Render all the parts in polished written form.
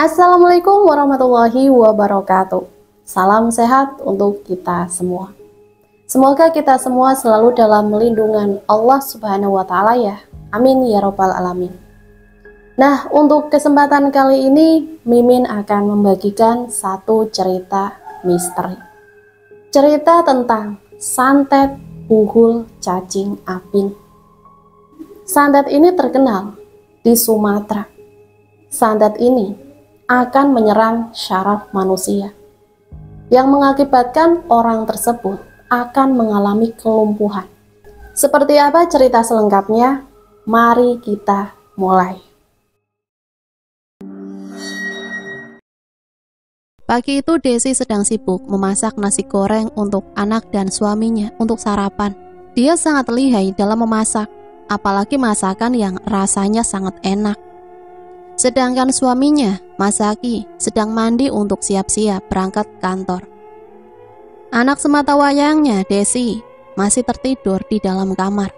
Assalamualaikum warahmatullahi wabarakatuh. Salam sehat untuk kita semua. Semoga kita semua selalu dalam lindungan Allah Subhanahu wa Ta'ala ya. Amin ya Rabbal 'Alamin. Nah, untuk kesempatan kali ini, Mimin akan membagikan satu cerita misteri. Cerita tentang santet buhul cacing apin. Santet ini terkenal di Sumatera. Santet ini akan menyerang syaraf manusia, yang mengakibatkan orang tersebut akan mengalami kelumpuhan. Seperti apa cerita selengkapnya? Mari kita mulai. Pagi itu Desi sedang sibuk memasak nasi goreng untuk anak dan suaminya untuk sarapan. Dia sangat lihai dalam memasak, apalagi masakan yang rasanya sangat enak. Sedangkan suaminya, Mas Zaki, sedang mandi untuk siap-siap berangkat kantor. Anak semata wayangnya, Desi, masih tertidur di dalam kamar.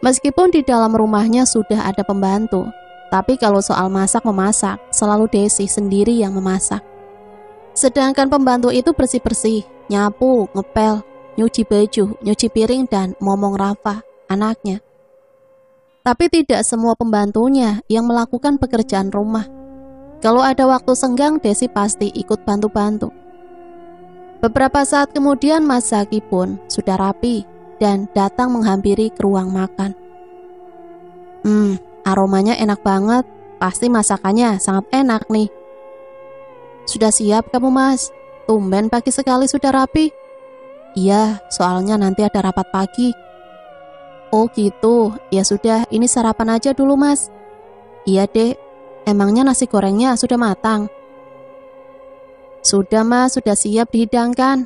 Meskipun di dalam rumahnya sudah ada pembantu, tapi kalau soal masak-memasak, selalu Desi sendiri yang memasak. Sedangkan pembantu itu bersih-bersih, nyapu, ngepel, nyuci baju, nyuci piring, dan momong Rafa, anaknya. Tapi tidak semua pembantunya yang melakukan pekerjaan rumah. Kalau ada waktu senggang, Desi pasti ikut bantu-bantu. Beberapa saat kemudian Mas Zaki pun sudah rapi dan datang menghampiri ke ruang makan. Aromanya enak banget, pasti masakannya sangat enak nih. Sudah siap kamu Mas? Tumben pagi sekali sudah rapi. Iya, soalnya nanti ada rapat pagi. Oh gitu, ya sudah, ini sarapan aja dulu Mas. Iya dek, emangnya nasi gorengnya sudah matang? Sudah Mas, sudah siap dihidangkan.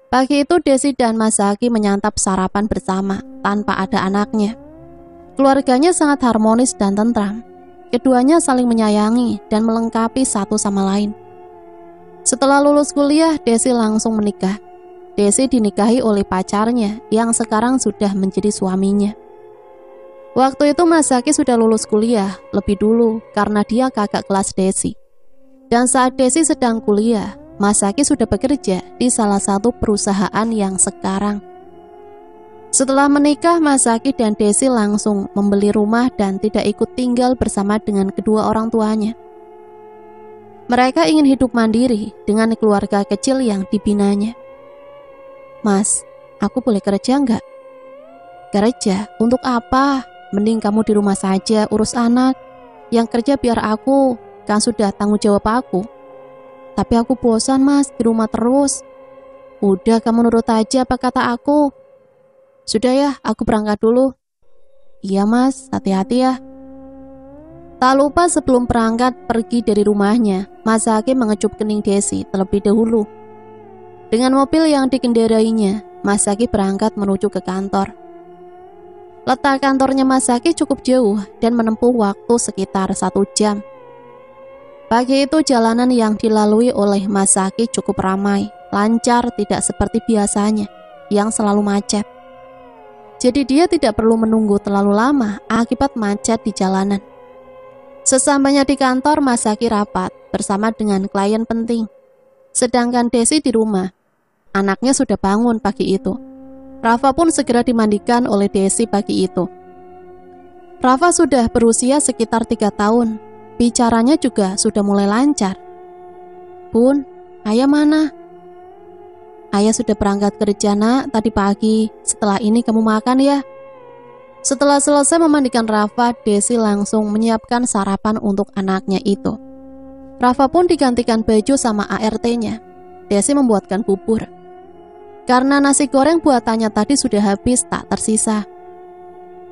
Pagi itu Desi dan Mas Zaki menyantap sarapan bersama, tanpa ada anaknya. Keluarganya sangat harmonis dan tentram. Keduanya saling menyayangi dan melengkapi satu sama lain. Setelah lulus kuliah, Desi langsung menikah. Desi dinikahi oleh pacarnya yang sekarang sudah menjadi suaminya. Waktu itu Mas Zaki sudah lulus kuliah lebih dulu karena dia kakak kelas Desi. Dan saat Desi sedang kuliah, Mas Zaki sudah bekerja di salah satu perusahaan yang sekarang. Setelah menikah, Mas Zaki dan Desi langsung membeli rumah dan tidak ikut tinggal bersama dengan kedua orang tuanya. Mereka ingin hidup mandiri dengan keluarga kecil yang dibinanya. Mas, aku boleh kerja nggak? Kerja? Untuk apa? Mending kamu di rumah saja urus anak. Yang kerja biar aku, kan sudah tanggung jawab aku. Tapi aku bosan Mas, di rumah terus. Udah kamu nurut aja apa kata aku. Sudah ya, aku berangkat dulu. Iya Mas, hati-hati ya. Tak lupa sebelum berangkat pergi dari rumahnya, Mas Zaki mengecup kening Desi terlebih dahulu. Dengan mobil yang dikendarainya, Mas Zaki berangkat menuju ke kantor. Letak kantornya Mas Zaki cukup jauh dan menempuh waktu sekitar 1 jam. Pagi itu jalanan yang dilalui oleh Mas Zaki cukup ramai, lancar, tidak seperti biasanya yang selalu macet. Jadi dia tidak perlu menunggu terlalu lama akibat macet di jalanan. Sesampainya di kantor, Mas Zaki rapat bersama dengan klien penting. Sedangkan Desi di rumah. Anaknya sudah bangun pagi itu. Rafa pun segera dimandikan oleh Desi pagi itu. Rafa sudah berusia sekitar 3 tahun. Bicaranya juga sudah mulai lancar. Bun, ayah mana? Ayah sudah berangkat kerja nak tadi pagi. Setelah ini kamu makan ya. Setelah selesai memandikan Rafa, Desi langsung menyiapkan sarapan untuk anaknya itu. Rafa pun digantikan baju sama ART-nya. Desi membuatkan bubur. Karena nasi goreng buatannya tadi sudah habis, tak tersisa.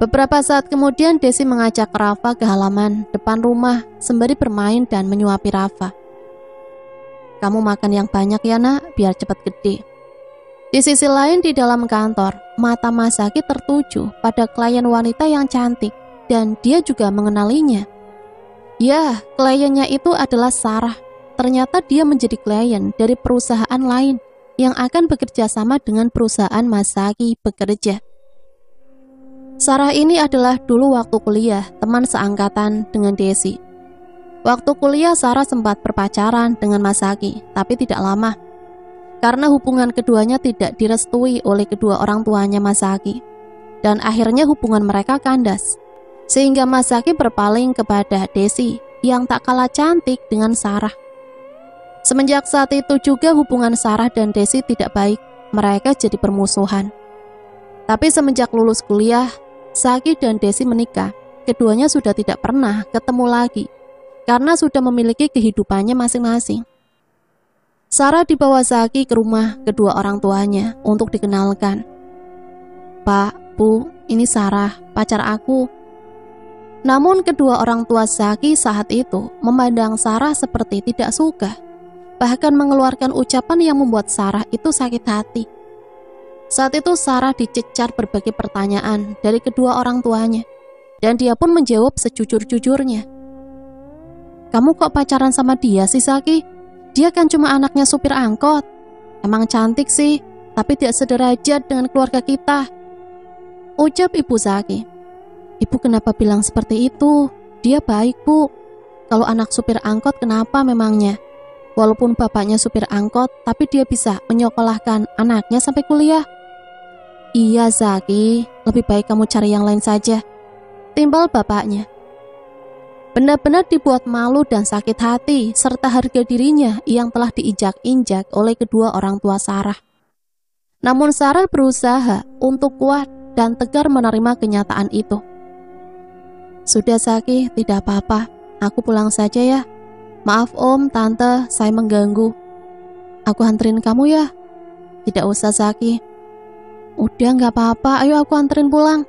Beberapa saat kemudian Desi mengajak Rafa ke halaman depan rumah sembari bermain dan menyuapi Rafa. Kamu makan yang banyak ya nak, biar cepat gede. Di sisi lain di dalam kantor, mata Mas Zaki tertuju pada klien wanita yang cantik dan dia juga mengenalinya. Ya, kliennya itu adalah Sarah. Ternyata dia menjadi klien dari perusahaan lain yang akan bekerja sama dengan perusahaan Mas Zaki bekerja. Sarah ini adalah dulu waktu kuliah teman seangkatan dengan Desi. Waktu kuliah Sarah sempat berpacaran dengan Masaki, tapi tidak lama. Karena hubungan keduanya tidak direstui oleh kedua orang tuanya Masaki. Dan akhirnya hubungan mereka kandas. Sehingga Masaki berpaling kepada Desi yang tak kalah cantik dengan Sarah. Semenjak saat itu juga hubungan Sarah dan Desi tidak baik. Mereka jadi permusuhan. Tapi semenjak lulus kuliah, Saki dan Desi menikah. Keduanya sudah tidak pernah ketemu lagi karena sudah memiliki kehidupannya masing-masing. Sarah dibawa Saki ke rumah kedua orang tuanya untuk dikenalkan. "Pak, Bu, ini Sarah, pacar aku." Namun kedua orang tua Saki saat itu memandang Sarah seperti tidak suka, bahkan mengeluarkan ucapan yang membuat Sarah itu sakit hati. Saat itu Sarah dicecar berbagai pertanyaan dari kedua orang tuanya, dan dia pun menjawab sejujur-jujurnya. "Kamu kok pacaran sama dia sih, Saki? Dia kan cuma anaknya supir angkot. Emang cantik sih, tapi tidak sederajat dengan keluarga kita," ucap Ibu Saki. "Ibu kenapa bilang seperti itu? Dia baik, Bu. Kalau anak supir angkot kenapa memangnya? Walaupun bapaknya supir angkot, tapi dia bisa menyekolahkan anaknya sampai kuliah." "Iya, Saki, lebih baik kamu cari yang lain saja," timbal bapaknya. Benar-benar dibuat malu dan sakit hati serta harga dirinya yang telah diinjak-injak oleh kedua orang tua Sarah. Namun Sarah berusaha untuk kuat dan tegar menerima kenyataan itu. "Sudah, Saki, tidak apa-apa. Aku pulang saja ya. Maaf Om, Tante, saya mengganggu. Aku anterin kamu ya." "Tidak usah, Saki." "Udah, gak apa-apa, ayo aku anterin pulang."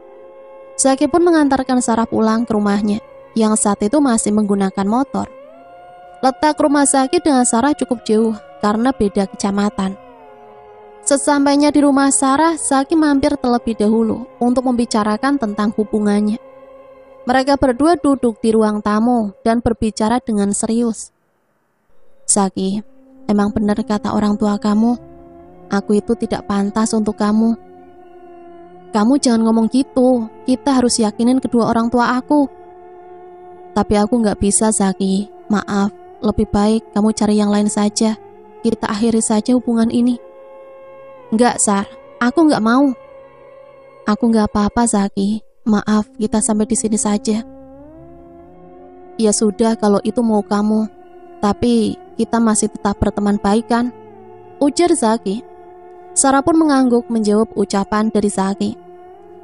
Saki pun mengantarkan Sarah pulang ke rumahnya, yang saat itu masih menggunakan motor. Letak rumah Saki dengan Sarah cukup jauh karena beda kecamatan. Sesampainya di rumah Sarah, Saki mampir terlebih dahulu untuk membicarakan tentang hubungannya. Mereka berdua duduk di ruang tamu dan berbicara dengan serius. "Saki, emang benar kata orang tua kamu, aku itu tidak pantas untuk kamu. Kamu jangan ngomong gitu, kita harus yakinin kedua orang tua aku." "Tapi aku gak bisa, Saki. Maaf, lebih baik kamu cari yang lain saja. Kita akhiri saja hubungan ini." "Enggak, Sar, aku gak mau." "Aku gak apa-apa, Saki. Maaf, kita sampai di sini saja." "Ya sudah kalau itu mau kamu. Tapi kita masih tetap berteman baik kan?" ujar Saki. Sarah pun mengangguk menjawab ucapan dari Saki.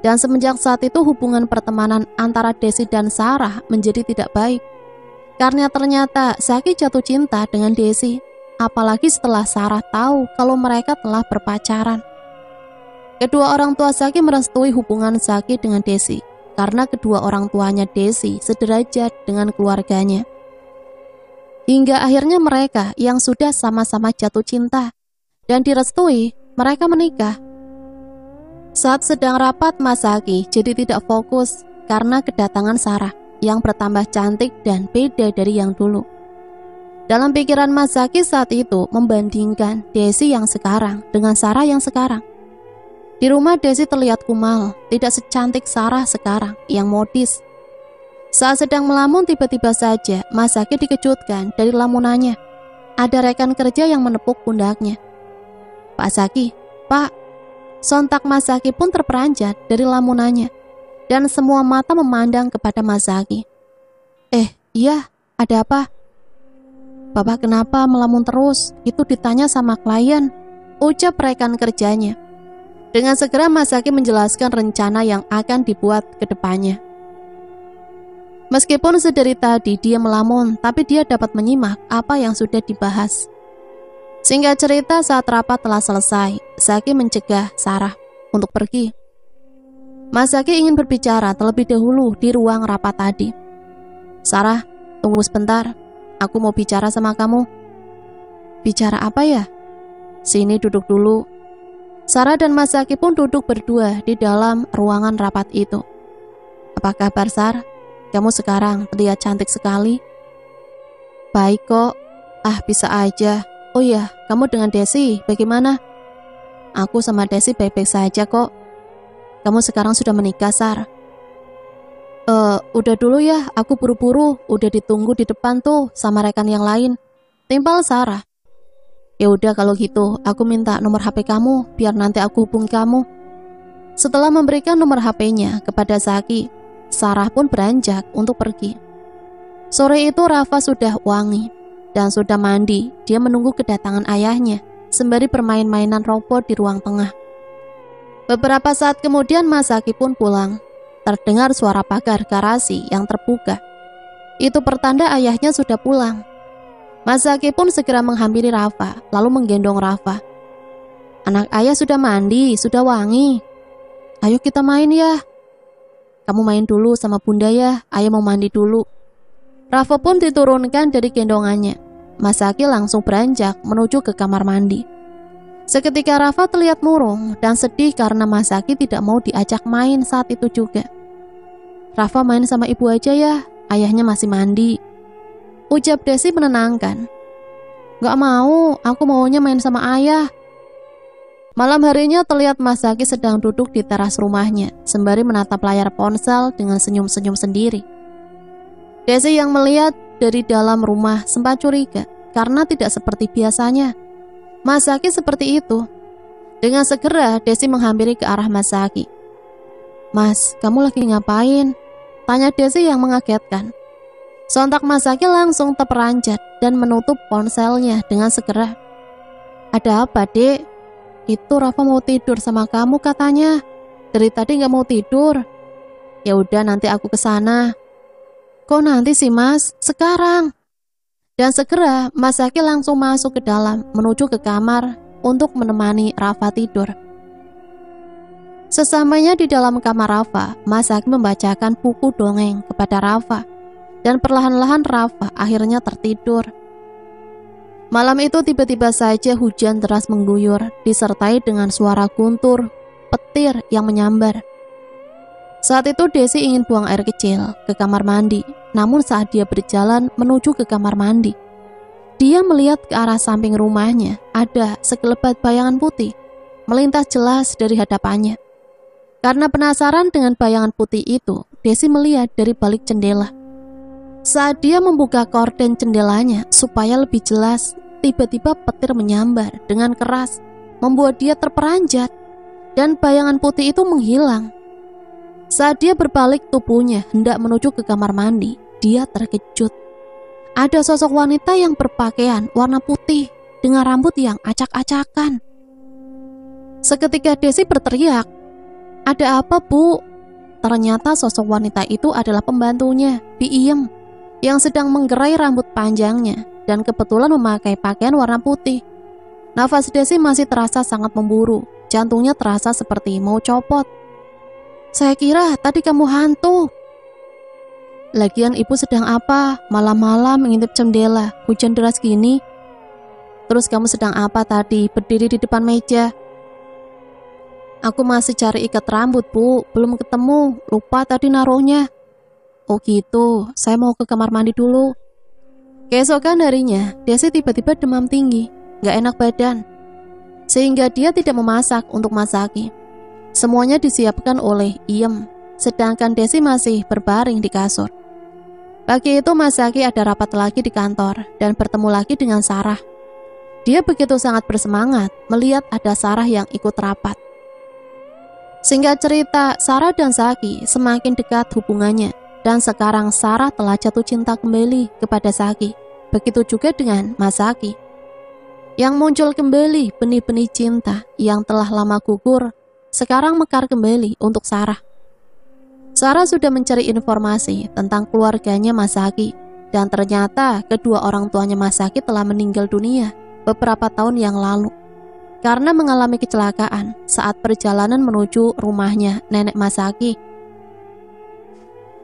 Dan semenjak saat itu hubungan pertemanan antara Desi dan Sarah menjadi tidak baik. Karena ternyata Saki jatuh cinta dengan Desi, apalagi setelah Sarah tahu kalau mereka telah berpacaran. Kedua orang tua Saki merestui hubungan Saki dengan Desi, karena kedua orang tuanya Desi sederajat dengan keluarganya. Hingga akhirnya mereka yang sudah sama-sama jatuh cinta dan direstui, mereka menikah. Saat sedang rapat Masaki jadi tidak fokus karena kedatangan Sarah yang bertambah cantik dan beda dari yang dulu. Dalam pikiran Masaki saat itu membandingkan Desi yang sekarang dengan Sarah yang sekarang. Di rumah Desi terlihat kumal, tidak secantik Sarah sekarang yang modis. Saat sedang melamun tiba-tiba saja Masaki dikejutkan dari lamunannya. Ada rekan kerja yang menepuk pundaknya. "Pak Saki, Pak." Sontak Masaki pun terperanjat dari lamunannya, dan semua mata memandang kepada Masaki. Iya, ada apa?" "Bapak kenapa melamun terus? Itu ditanya sama klien," ucap rekan kerjanya. Dengan segera Masaki menjelaskan rencana yang akan dibuat ke depannya. Meskipun sedari tadi dia melamun, tapi dia dapat menyimak apa yang sudah dibahas. Singkat cerita, saat rapat telah selesai, Saki mencegah Sarah untuk pergi. Masaki ingin berbicara terlebih dahulu di ruang rapat tadi. "Sarah, tunggu sebentar, aku mau bicara sama kamu." "Bicara apa ya?" "Sini duduk dulu." Sarah dan Masaki pun duduk berdua di dalam ruangan rapat itu. "Apa kabar, Sar? Kamu sekarang terlihat cantik sekali." "Baik kok." "Ah, bisa aja. Oh iya, kamu dengan Desi bagaimana?" "Aku sama Desi baik-baik saja kok." "Kamu sekarang sudah menikah, Sar?" Udah dulu ya, aku buru-buru, udah ditunggu di depan tuh sama rekan yang lain. Timpal Sarah. Ya udah kalau gitu, aku minta nomor HP kamu biar nanti aku hubungi kamu. Setelah memberikan nomor HP-nya kepada Zaki, Sarah pun beranjak untuk pergi. Sore itu Rafa sudah wangi dan sudah mandi. Dia menunggu kedatangan ayahnya sembari bermain-mainan robot di ruang tengah. Beberapa saat kemudian Mas Zaki pun pulang. Terdengar suara pagar garasi yang terbuka. Itu pertanda ayahnya sudah pulang. Mas Zaki pun segera menghampiri Rafa, lalu menggendong Rafa. Anak ayah sudah mandi, sudah wangi. Ayo kita main ya. Kamu main dulu sama bunda ya, ayah mau mandi dulu. Rafa pun diturunkan dari gendongannya. Mas Zaki langsung beranjak menuju ke kamar mandi. Seketika Rafa terlihat murung dan sedih karena Mas Zaki tidak mau diajak main saat itu juga. Rafa main sama ibu aja ya, ayahnya masih mandi. Ucap Desi menenangkan. Gak mau, aku maunya main sama ayah. Malam harinya terlihat Mas Zaki sedang duduk di teras rumahnya, sembari menatap layar ponsel dengan senyum-senyum sendiri. Desi yang melihat dari dalam rumah sempat curiga, karena tidak seperti biasanya. Mas Zaki seperti itu. Dengan segera Desi menghampiri ke arah Mas Zaki. Mas, kamu lagi ngapain? Tanya Desi yang mengagetkan. Sontak Mas Zaki langsung terperanjat dan menutup ponselnya dengan segera. Ada apa, Dek? Itu Rafa mau tidur sama kamu katanya. Dari tadi gak mau tidur. Ya udah nanti aku kesana. Kok nanti sih Mas? Sekarang. Dan segera Mas Zaki langsung masuk ke dalam menuju ke kamar untuk menemani Rafa tidur. Sesampainya di dalam kamar Rafa, Mas Zaki membacakan buku dongeng kepada Rafa. Dan perlahan-lahan Rafa akhirnya tertidur. Malam itu tiba-tiba saja hujan deras mengguyur, disertai dengan suara guntur, petir yang menyambar. Saat itu Desi ingin buang air kecil ke kamar mandi, namun saat dia berjalan menuju ke kamar mandi, dia melihat ke arah samping rumahnya ada sekelebat bayangan putih, melintas jelas dari hadapannya. Karena penasaran dengan bayangan putih itu, Desi melihat dari balik jendela. Saat dia membuka korden jendelanya supaya lebih jelas, tiba-tiba petir menyambar dengan keras, membuat dia terperanjat, dan bayangan putih itu menghilang. Saat dia berbalik tubuhnya hendak menuju ke kamar mandi, dia terkejut. Ada sosok wanita yang berpakaian warna putih dengan rambut yang acak-acakan. Seketika Desi berteriak, "Ada apa, Bu?" Ternyata sosok wanita itu adalah pembantunya, Biiem, yang sedang menggerai rambut panjangnya dan kebetulan memakai pakaian warna putih. Nafas Desi masih terasa sangat memburu, jantungnya terasa seperti mau copot. "Saya kira tadi kamu hantu." "Lagian ibu sedang apa? Malam-malam mengintip jendela, hujan deras gini." "Terus kamu sedang apa tadi, berdiri di depan meja?" "Aku masih cari ikat rambut, Bu, belum ketemu, lupa tadi naruhnya." "Oh gitu, saya mau ke kamar mandi dulu." Keesokan harinya, Desi tiba-tiba demam tinggi, gak enak badan, sehingga dia tidak memasak untuk Mas Zaki. Semuanya disiapkan oleh Iem, sedangkan Desi masih berbaring di kasur. Pagi itu Mas Zaki ada rapat lagi di kantor dan bertemu lagi dengan Sarah. Dia begitu sangat bersemangat melihat ada Sarah yang ikut rapat. Singkat cerita, Sarah dan Zaki semakin dekat hubungannya. Dan sekarang Sarah telah jatuh cinta kembali kepada Zaki. Begitu juga dengan Mas Zaki. Yang muncul kembali benih-benih cinta yang telah lama gugur, sekarang mekar kembali untuk Sarah. Sarah sudah mencari informasi tentang keluarganya Mas Zaki. Dan ternyata kedua orang tuanya Mas Zaki telah meninggal dunia beberapa tahun yang lalu. Karena mengalami kecelakaan saat perjalanan menuju rumahnya nenek Mas Zaki.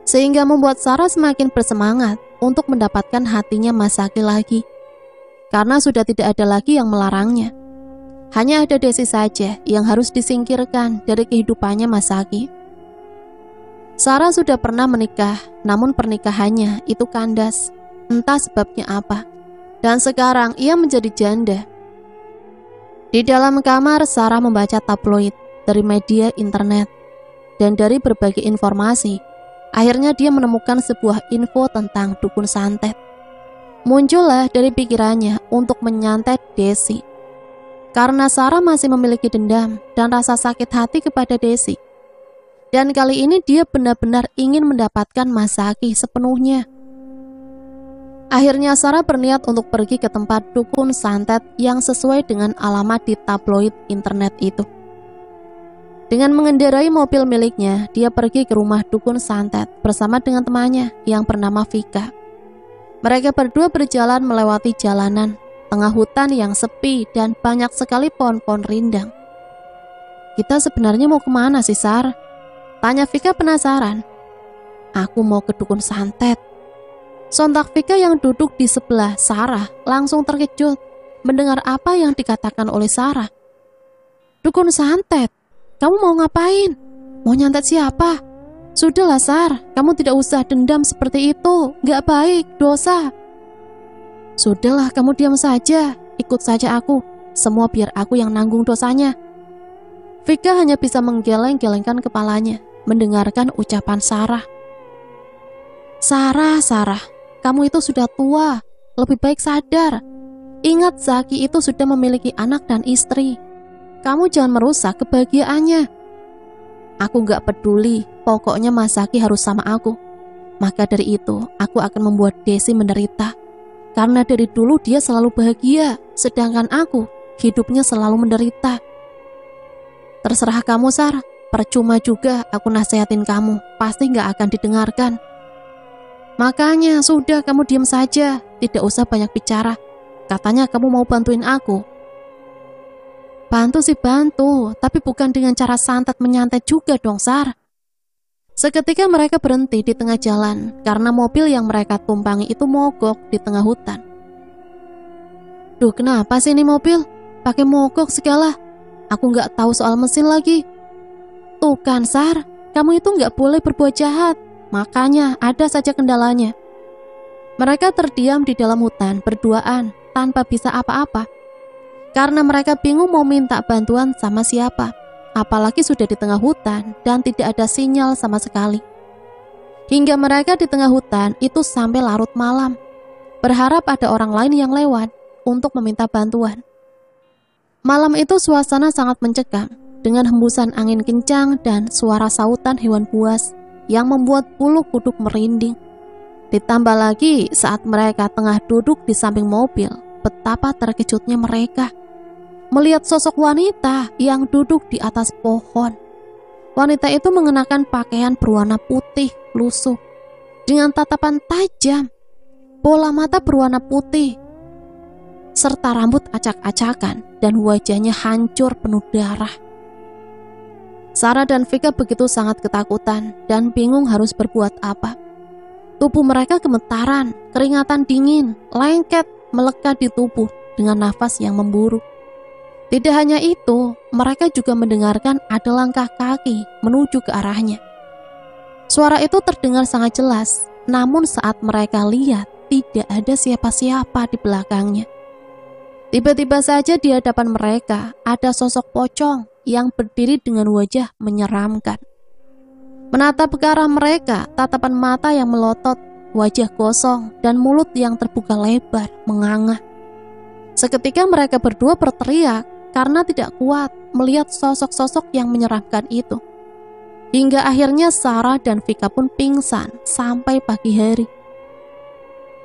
Sehingga membuat Sarah semakin bersemangat untuk mendapatkan hatinya Mas Zaki lagi. Karena sudah tidak ada lagi yang melarangnya. Hanya ada Desi saja yang harus disingkirkan dari kehidupannya Mas Zaki. Sarah sudah pernah menikah, namun pernikahannya itu kandas. Entah sebabnya apa. Dan sekarang ia menjadi janda. Di dalam kamar, Sarah membaca tabloid dari media internet dan dari berbagai informasi Akhirnya dia menemukan sebuah info tentang dukun santet. Muncullah dari pikirannya untuk menyantet Desi. Karena Sarah masih memiliki dendam dan rasa sakit hati kepada Desi. Dan kali ini dia benar-benar ingin mendapatkan Masaki sepenuhnya. Akhirnya Sarah berniat untuk pergi ke tempat dukun santet yang sesuai dengan alamat di tabloid internet itu. Dengan mengendarai mobil miliknya, dia pergi ke rumah dukun santet bersama dengan temannya yang bernama Vika. Mereka berdua berjalan melewati jalanan tengah hutan yang sepi dan banyak sekali pohon-pohon rindang. "Kita sebenarnya mau kemana sih, Sar?" tanya Vika penasaran. "Aku mau ke dukun santet." Sontak Vika yang duduk di sebelah Sarah langsung terkejut mendengar apa yang dikatakan oleh Sarah. "Dukun santet? Kamu mau ngapain? Mau nyantet siapa? Sudahlah Sar, kamu tidak usah dendam seperti itu, gak baik, dosa." "Sudahlah, kamu diam saja, ikut saja aku, semua biar aku yang nanggung dosanya." Vika hanya bisa menggeleng-gelengkan kepalanya mendengarkan ucapan Sarah. Sarah, kamu itu sudah tua, lebih baik sadar. Ingat Zaki itu sudah memiliki anak dan istri. Kamu jangan merusak kebahagiaannya." "Aku gak peduli, pokoknya Mas Zaki harus sama aku. Maka dari itu, aku akan membuat Desi menderita. Karena dari dulu dia selalu bahagia, sedangkan aku hidupnya selalu menderita." "Terserah kamu Sar, percuma juga aku nasihatin kamu, pasti gak akan didengarkan." "Makanya sudah kamu diam saja, tidak usah banyak bicara. Katanya kamu mau bantuin aku." "Bantu sih bantu, tapi bukan dengan cara santet menyantet juga dong Sar." Seketika mereka berhenti di tengah jalan karena mobil yang mereka tumpangi itu mogok di tengah hutan. "Duh, kenapa sih ini mobil? Pakai mogok segala. Aku gak tahu soal mesin lagi." "Tuh kan Sar, kamu itu gak boleh berbuat jahat. Makanya ada saja kendalanya." Mereka terdiam di dalam hutan berduaan tanpa bisa apa-apa. Karena mereka bingung mau minta bantuan sama siapa. Apalagi sudah di tengah hutan dan tidak ada sinyal sama sekali. Hingga mereka di tengah hutan itu sampai larut malam, berharap ada orang lain yang lewat untuk meminta bantuan. Malam itu suasana sangat mencekam dengan hembusan angin kencang dan suara sautan hewan buas yang membuat bulu kuduk merinding. Ditambah lagi saat mereka tengah duduk di samping mobil, betapa terkejutnya mereka melihat sosok wanita yang duduk di atas pohon. Wanita itu mengenakan pakaian berwarna putih lusuh dengan tatapan tajam, bola mata berwarna putih, serta rambut acak-acakan dan wajahnya hancur penuh darah. Sarah dan Vika begitu sangat ketakutan dan bingung harus berbuat apa. Tubuh mereka gemetaran, keringatan dingin, lengket melekat di tubuh dengan nafas yang memburu. Tidak hanya itu, mereka juga mendengarkan ada langkah kaki menuju ke arahnya. Suara itu terdengar sangat jelas, namun saat mereka lihat, tidak ada siapa-siapa di belakangnya. Tiba-tiba saja di hadapan mereka ada sosok pocong yang berdiri dengan wajah menyeramkan. Menatap ke arah mereka, tatapan mata yang melotot, wajah gosong, dan mulut yang terbuka lebar menganga. Seketika mereka berdua berteriak karena tidak kuat melihat sosok-sosok yang menyeramkan itu. Hingga akhirnya Sarah dan Vika pun pingsan sampai pagi hari.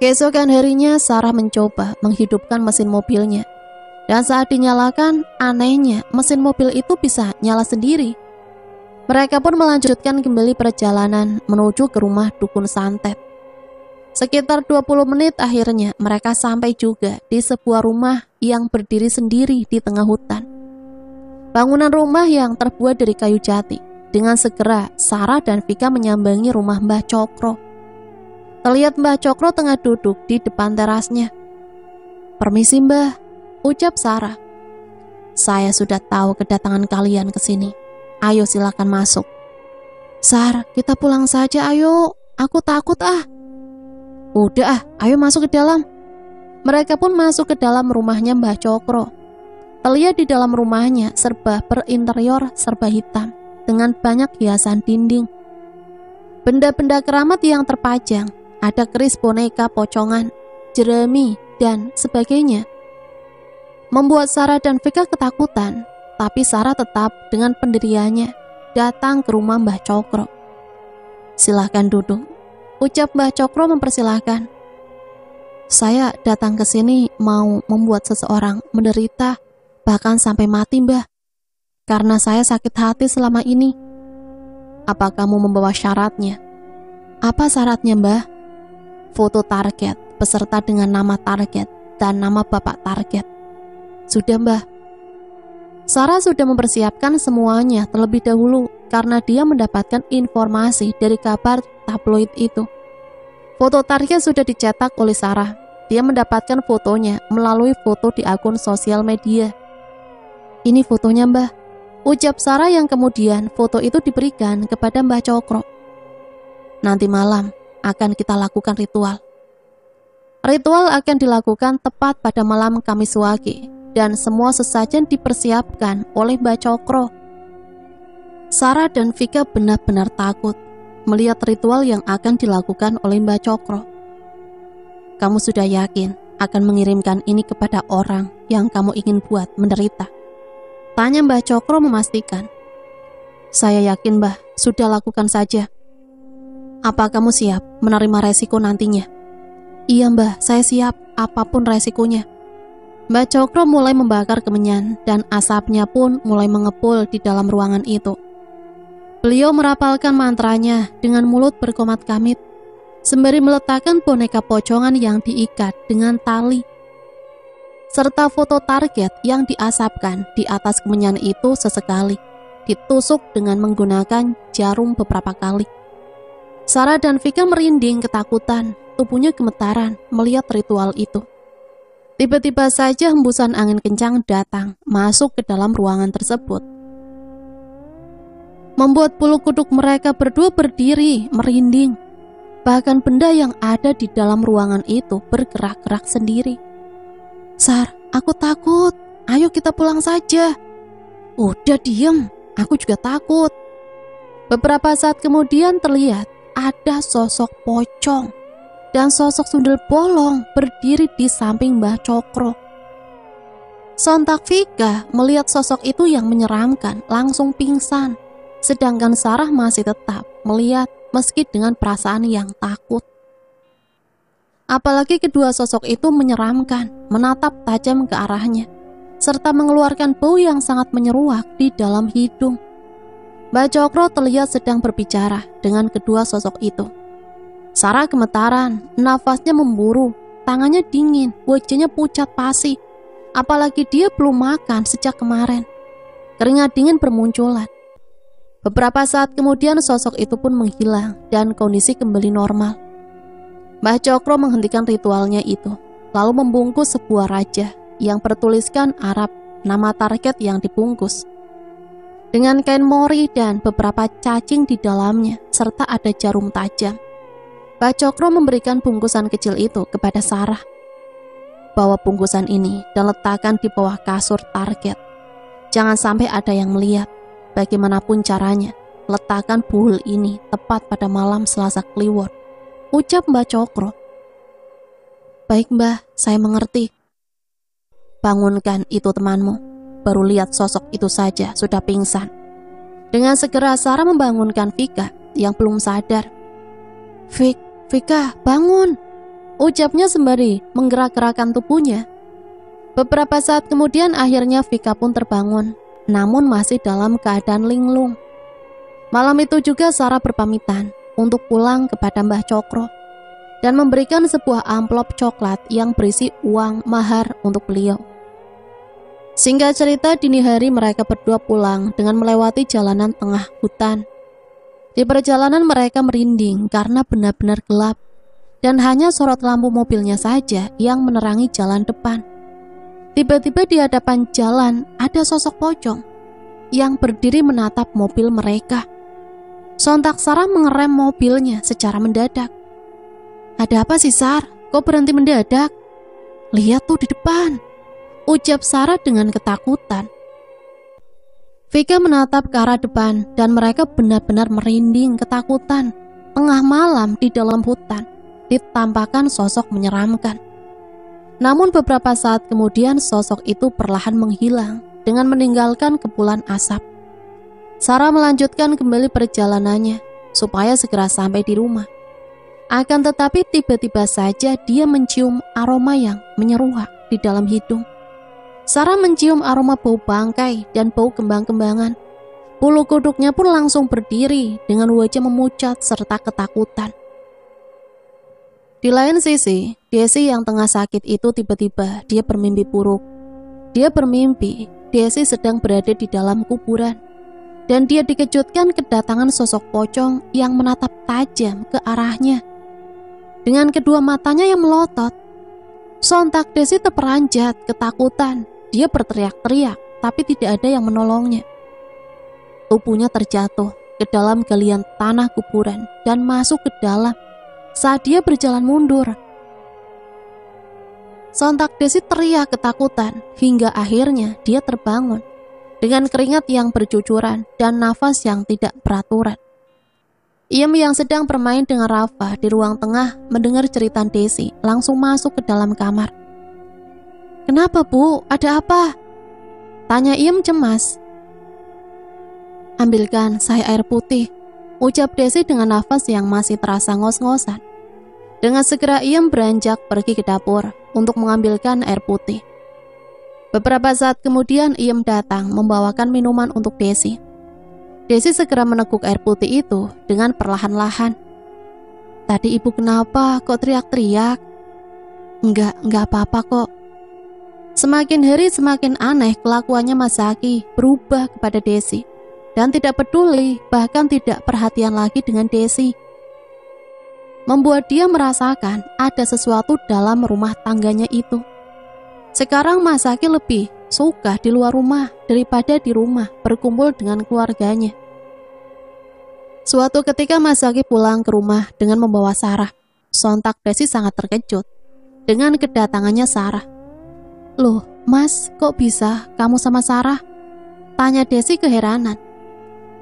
Keesokan harinya Sarah mencoba menghidupkan mesin mobilnya. Dan saat dinyalakan, anehnya mesin mobil itu bisa nyala sendiri. Mereka pun melanjutkan kembali perjalanan menuju ke rumah dukun santet. Sekitar 20 menit akhirnya mereka sampai juga di sebuah rumah yang berdiri sendiri di tengah hutan. Bangunan rumah yang terbuat dari kayu jati. Dengan segera Sarah dan Vika menyambangi rumah Mbah Cokro. Terlihat Mbah Cokro tengah duduk di depan terasnya. "Permisi Mbah," ucap Sarah. "Saya sudah tahu kedatangan kalian ke sini. Ayo silakan masuk." "Sar, kita pulang saja ayo. Aku takut ah." "Udah ayo masuk ke dalam." Mereka pun masuk ke dalam rumahnya Mbah Cokro. Terlihat di dalam rumahnya berinterior serba hitam dengan banyak hiasan dinding. Benda-benda keramat yang terpajang, ada keris boneka pocongan, jerami, dan sebagainya. Membuat Sarah dan Vika ketakutan, tapi Sarah tetap dengan pendiriannya datang ke rumah Mbah Cokro. "Silahkan duduk," ucap Mbah Cokro mempersilahkan. "Saya datang ke sini mau membuat seseorang menderita, bahkan sampai mati, Mbah. Karena saya sakit hati selama ini." "Apa kamu membawa syaratnya?" "Apa syaratnya, Mbah?" "Foto target, beserta dengan nama target dan nama bapak target." "Sudah, Mbah." Sarah sudah mempersiapkan semuanya terlebih dahulu karena dia mendapatkan informasi dari kabar tabloid itu. Foto target sudah dicetak oleh Sarah. Dia mendapatkan fotonya melalui foto di akun sosial media. "Ini fotonya, Mbah," ucap Sarah yang kemudian foto itu diberikan kepada Mbah Cokro. "Nanti malam akan kita lakukan ritual." Ritual akan dilakukan tepat pada malam Kamis Wage, dan semua sesajen dipersiapkan oleh Mbah Cokro. Sarah dan Vika benar-benar takut melihat ritual yang akan dilakukan oleh Mbah Cokro. "Kamu sudah yakin akan mengirimkan ini kepada orang yang kamu ingin buat menderita?" tanya Mbah Cokro memastikan. "Saya yakin, Mbah, sudah lakukan saja." "Apa kamu siap menerima resiko nantinya?" "Iya, Mbah, saya siap apapun resikonya." Mbah Cokro mulai membakar kemenyan dan asapnya pun mulai mengepul di dalam ruangan itu. Beliau merapalkan mantranya dengan mulut berkomat kamit, sembari meletakkan boneka pocongan yang diikat dengan tali, serta foto target yang diasapkan di atas kemenyan itu sesekali, ditusuk dengan menggunakan jarum beberapa kali. Sarah dan Vika merinding ketakutan, tubuhnya gemetaran melihat ritual itu. Tiba-tiba saja hembusan angin kencang datang masuk ke dalam ruangan tersebut, membuat bulu kuduk mereka berdua berdiri merinding. Bahkan benda yang ada di dalam ruangan itu bergerak-gerak sendiri. "Sar, aku takut. Ayo kita pulang saja." "Udah diem, aku juga takut." Beberapa saat kemudian terlihat ada sosok pocong dan sosok sundel bolong berdiri di samping Mbah Cokro. Sontak Vika melihat sosok itu yang menyeramkan langsung pingsan, sedangkan Sarah masih tetap melihat meski dengan perasaan yang takut. Apalagi kedua sosok itu menyeramkan, menatap tajam ke arahnya, serta mengeluarkan bau yang sangat menyeruak di dalam hidung. Mbah Cokro terlihat sedang berbicara dengan kedua sosok itu. Sarah gemetaran, nafasnya memburu, tangannya dingin, wajahnya pucat pasi. Apalagi dia belum makan sejak kemarin. Keringat dingin bermunculan. Beberapa saat kemudian sosok itu pun menghilang dan kondisi kembali normal. Mbah Cokro menghentikan ritualnya itu, lalu membungkus sebuah raja yang bertuliskan Arab nama target yang dibungkus dengan kain mori dan beberapa cacing di dalamnya, serta ada jarum tajam. Mbah Cokro memberikan bungkusan kecil itu kepada Sarah. "Bawa bungkusan ini dan letakkan di bawah kasur target. Jangan sampai ada yang melihat. Bagaimanapun caranya, letakkan buhul ini tepat pada malam Selasa Kliwon," ucap Mbah Cokro. "Baik, Mbah, saya mengerti." "Bangunkan itu temanmu. Baru lihat sosok itu saja sudah pingsan." Dengan segera Sarah membangunkan Vika yang belum sadar. Vika, bangun!" ucapnya sembari menggerak-gerakkan tubuhnya. Beberapa saat kemudian akhirnya Vika pun terbangun, namun masih dalam keadaan linglung. Malam itu juga Sarah berpamitan untuk pulang kepada Mbah Cokro dan memberikan sebuah amplop coklat yang berisi uang mahar untuk beliau. Singkat cerita, dini hari mereka berdua pulang dengan melewati jalanan tengah hutan. Di perjalanan mereka merinding karena benar-benar gelap dan hanya sorot lampu mobilnya saja yang menerangi jalan depan. Tiba-tiba di hadapan jalan ada sosok pocong yang berdiri menatap mobil mereka. Sontak Sarah mengerem mobilnya secara mendadak. "Ada apa sih, Sar? Kok berhenti mendadak?" "Lihat tuh di depan," ucap Sarah dengan ketakutan. Vika menatap ke arah depan dan mereka benar-benar merinding ketakutan tengah malam di dalam hutan, ditampakkan sosok menyeramkan. Namun beberapa saat kemudian sosok itu perlahan menghilang dengan meninggalkan kepulan asap. Sarah melanjutkan kembali perjalanannya supaya segera sampai di rumah. Akan tetapi tiba-tiba saja dia mencium aroma yang menyeruak di dalam hidung. Sarah mencium aroma bau bangkai dan bau kembang-kembangan. Bulu kuduknya pun langsung berdiri dengan wajah memucat serta ketakutan. Di lain sisi, Desi yang tengah sakit itu tiba-tiba dia bermimpi buruk. Dia bermimpi Desi sedang berada di dalam kuburan. Dan dia dikejutkan kedatangan sosok pocong yang menatap tajam ke arahnya. Dengan kedua matanya yang melotot. Sontak Desi terperanjat ketakutan. Dia berteriak-teriak, tapi tidak ada yang menolongnya. Tubuhnya terjatuh ke dalam galian tanah kuburan dan masuk ke dalam saat dia berjalan mundur. Sontak Desi teriak ketakutan hingga akhirnya dia terbangun dengan keringat yang bercucuran dan nafas yang tidak beraturan. Iem yang sedang bermain dengan Rafa di ruang tengah mendengar cerita Desi langsung masuk ke dalam kamar. "Kenapa, Bu? Ada apa?" tanya Iem cemas. "Ambilkan saya air putih," ucap Desi dengan nafas yang masih terasa ngos-ngosan. Dengan segera Iem beranjak pergi ke dapur untuk mengambilkan air putih. Beberapa saat kemudian Iem datang membawakan minuman untuk Desi. Desi segera meneguk air putih itu dengan perlahan-lahan. "Tadi ibu kenapa kok teriak-teriak?" Enggak apa-apa kok." Semakin hari semakin aneh kelakuannya Masaki berubah kepada Desi dan tidak peduli, bahkan tidak perhatian lagi dengan Desi. Membuat dia merasakan ada sesuatu dalam rumah tangganya itu. Sekarang Masaki lebih suka di luar rumah daripada di rumah berkumpul dengan keluarganya. Suatu ketika Masaki pulang ke rumah dengan membawa Sarah. Sontak Desi sangat terkejut dengan kedatangannya Sarah. "Loh, Mas, kok bisa kamu sama Sarah?" tanya Desi keheranan.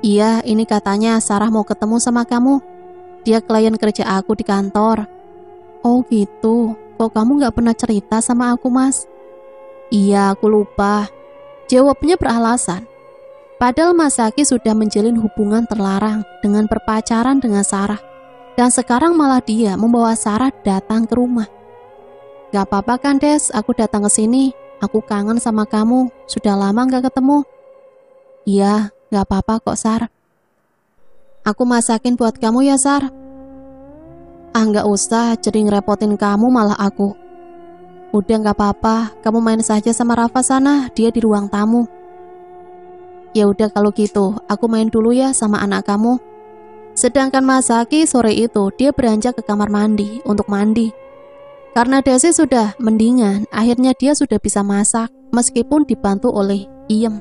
"Iya, ini katanya Sarah mau ketemu sama kamu. Dia klien kerja aku di kantor." "Oh gitu, kok kamu gak pernah cerita sama aku, Mas?" "Iya, aku lupa," jawabnya beralasan. Padahal Masaki sudah menjalin hubungan terlarang dengan berpacaran dengan Sarah. Dan sekarang malah dia membawa Sarah datang ke rumah. "Gak apa-apa kan, Des, aku datang ke sini. Aku kangen sama kamu, sudah lama gak ketemu." "Iya, gak apa-apa kok, Sar. Aku masakin buat kamu ya, Sar." Gak usah, jadi ngerepotin kamu malah aku." "Udah gak apa-apa, kamu main saja sama Rafa sana, dia di ruang tamu." "Ya udah kalau gitu, aku main dulu ya sama anak kamu." Sedangkan Masaki sore itu dia beranjak ke kamar mandi untuk mandi. Karena Desi sudah mendingan, akhirnya dia sudah bisa masak meskipun dibantu oleh Iem.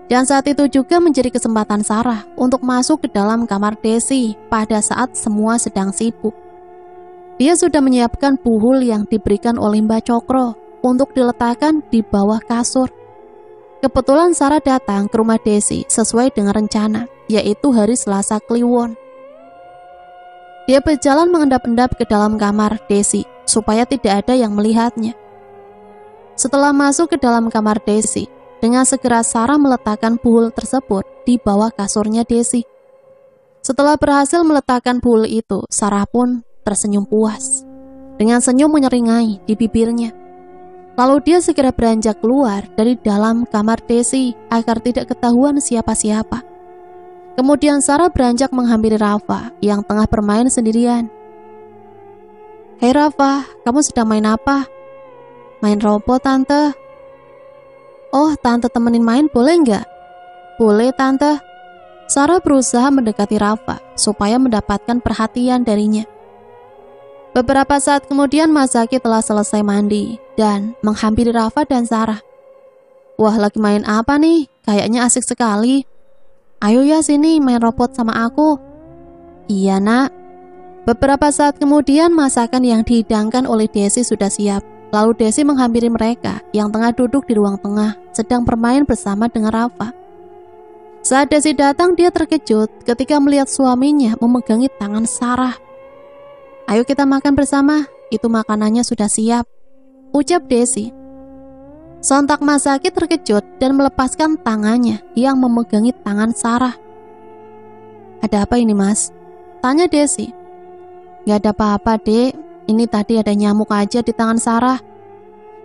Dan saat itu juga menjadi kesempatan Sarah untuk masuk ke dalam kamar Desi pada saat semua sedang sibuk. Dia sudah menyiapkan buhul yang diberikan oleh Mbak Cokro untuk diletakkan di bawah kasur. Kebetulan Sarah datang ke rumah Desi sesuai dengan rencana, yaitu hari Selasa Kliwon. Dia berjalan mengendap-endap ke dalam kamar Desi supaya tidak ada yang melihatnya. Setelah masuk ke dalam kamar Desi, dengan segera Sarah meletakkan buhul tersebut di bawah kasurnya Desi. Setelah berhasil meletakkan buhul itu, Sarah pun tersenyum puas dengan senyum menyeringai di bibirnya. Lalu dia segera beranjak keluar dari dalam kamar Desi agar tidak ketahuan siapa-siapa. Kemudian Sarah beranjak menghampiri Rafa yang tengah bermain sendirian. "Hei Rafa, kamu sedang main apa?" "Main robot, Tante." "Oh, Tante temenin main boleh nggak?" "Boleh, Tante." Sarah berusaha mendekati Rafa supaya mendapatkan perhatian darinya. Beberapa saat kemudian Masaki telah selesai mandi dan menghampiri Rafa dan Sarah. "Wah, lagi main apa nih? Kayaknya asik sekali. Ayo ya sini main robot sama aku." "Iya, Nak." Beberapa saat kemudian masakan yang dihidangkan oleh Desi sudah siap. Lalu Desi menghampiri mereka yang tengah duduk di ruang tengah sedang bermain bersama dengan Rafa. Saat Desi datang, dia terkejut ketika melihat suaminya memegangi tangan Sarah. "Ayo kita makan bersama, itu makanannya sudah siap," ucap Desi. Sontak Masaki terkejut dan melepaskan tangannya yang memegangi tangan Sarah. "Ada apa ini, Mas?" tanya Desi. "Gak ada apa-apa, Dek. Ini tadi ada nyamuk aja di tangan Sarah."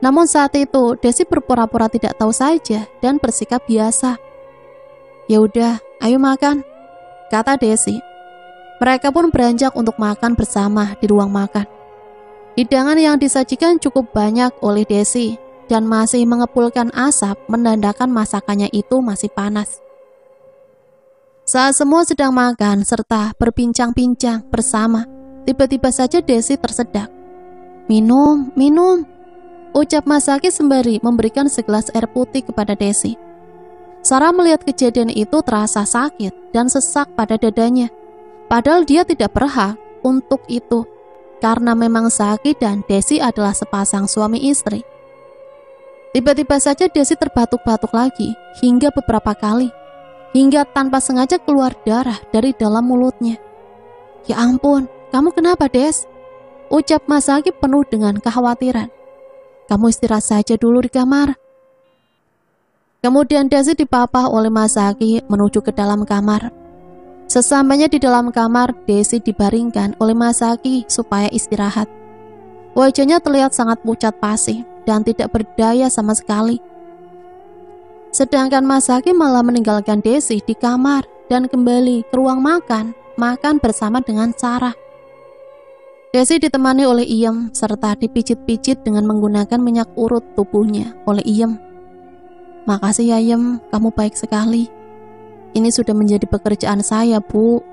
Namun saat itu Desi berpura-pura tidak tahu saja dan bersikap biasa. "Ya udah, ayo makan," kata Desi. Mereka pun beranjak untuk makan bersama di ruang makan. Hidangan yang disajikan cukup banyak oleh Desi dan masih mengepulkan asap menandakan masakannya itu masih panas. Saat semua sedang makan serta berbincang-bincang bersama, tiba-tiba saja Desi tersedak. "Minum, minum," ucap Masaki sembari memberikan segelas air putih kepada Desi. Sarah melihat kejadian itu terasa sakit dan sesak pada dadanya. Padahal dia tidak berhak untuk itu, karena memang Saki dan Desi adalah sepasang suami istri. Tiba-tiba saja Desi terbatuk-batuk lagi hingga beberapa kali, hingga tanpa sengaja keluar darah dari dalam mulutnya. "Ya ampun, kamu kenapa, Des?" ucap Masaki penuh dengan kekhawatiran. "Kamu istirahat saja dulu di kamar." Kemudian Desi dipapah oleh Masaki menuju ke dalam kamar. Sesampainya di dalam kamar, Desi dibaringkan oleh Masaki supaya istirahat. Wajahnya terlihat sangat pucat pasi dan tidak berdaya sama sekali. Sedangkan Masaki malah meninggalkan Desi di kamar dan kembali ke ruang makan bersama dengan Sarah. Desi ditemani oleh Iem serta dipijit-pijit dengan menggunakan minyak urut tubuhnya oleh Iem. "Makasih ya Iem, kamu baik sekali. Ini sudah menjadi pekerjaan saya, Bu."